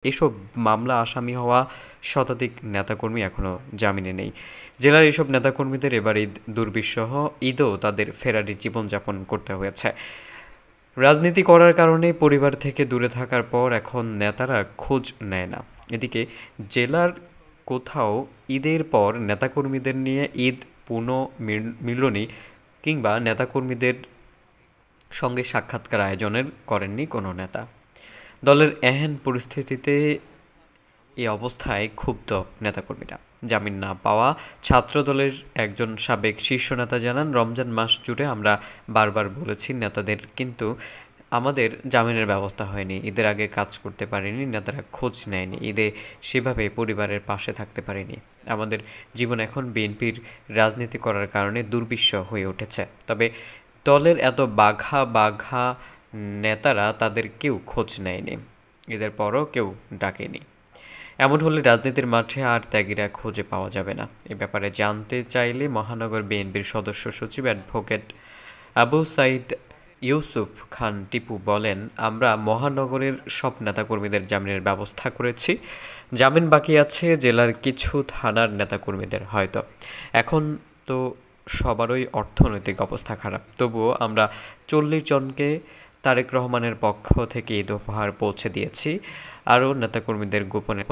এসব মামলা আসামি হওয়া শতাধিক নেতাকর্মী এখনও জামিনে নেই। জেলার এসব নেতাকর্মীদের এবার ঈদ দুর্বিষহ ঈদেও তাদের ফেরারি জীবনযাপন করতে হয়েছে। রাজনীতি করার কারণে পরিবার থেকে দূরে থাকার পর এখন নেতারা খোঁজ নেয় না। এদিকে জেলার কোথাও ঈদের পর নেতাকর্মীদের নিয়ে ঈদ পুনর্মিলনী কিংবা নেতাকর্মীদের সঙ্গে সাক্ষাৎকার আয়োজনের করেননি কোনো নেতা। দলের এহেন পরিস্থিতিতে এই অবস্থায় ক্ষুব্ধ নেতাকর্মীরা। জামিন না পাওয়া ছাত্রদলের একজন সাবেক শীর্ষ নেতা জানান, রমজান মাস জুড়ে আমরা বারবার বলেছি নেতাদের, কিন্তু আমাদের জামিনের ব্যবস্থা হয়নি। ঈদের আগে কাজ করতে পারিনি, নেতারা খোঁজ নেয়নি, ঈদে সেভাবে পরিবারের পাশে থাকতে পারিনি। আমাদের জীবন এখন বিএনপির রাজনীতি করার কারণে দুর্বিষহ হয়ে উঠেছে। তবে দলের এত বাঘা বাঘা নেতারা তাদের কেউ খোঁজ নেয়নি, ঈদের পরও কেউ ডাকেনি। এমন হলে রাজনীতির মাঠে আর ত্যাগীরা খুঁজে পাওয়া যাবে না। এ ব্যাপারে জানতে চাইলে মহানগর বিএনপির সদস্য সচিব অ্যাডভোকেট আবু সাইদ ইউসুফ খান টিপু বলেন, আমরা মহানগরের সব নেতাকর্মীদের জামিনের ব্যবস্থা করেছি। জামিন বাকি আছে জেলার কিছু থানার নেতাকর্মীদের। হয়তো এখন তো সবারই অর্থনৈতিক অবস্থা খারাপ, তবুও আমরা 40 জনকে তারেক রহমানের পক্ষ থেকে ঈদ উপহার পৌঁছে দিয়েছি। আরও নেতাকর্মীদের গোপনে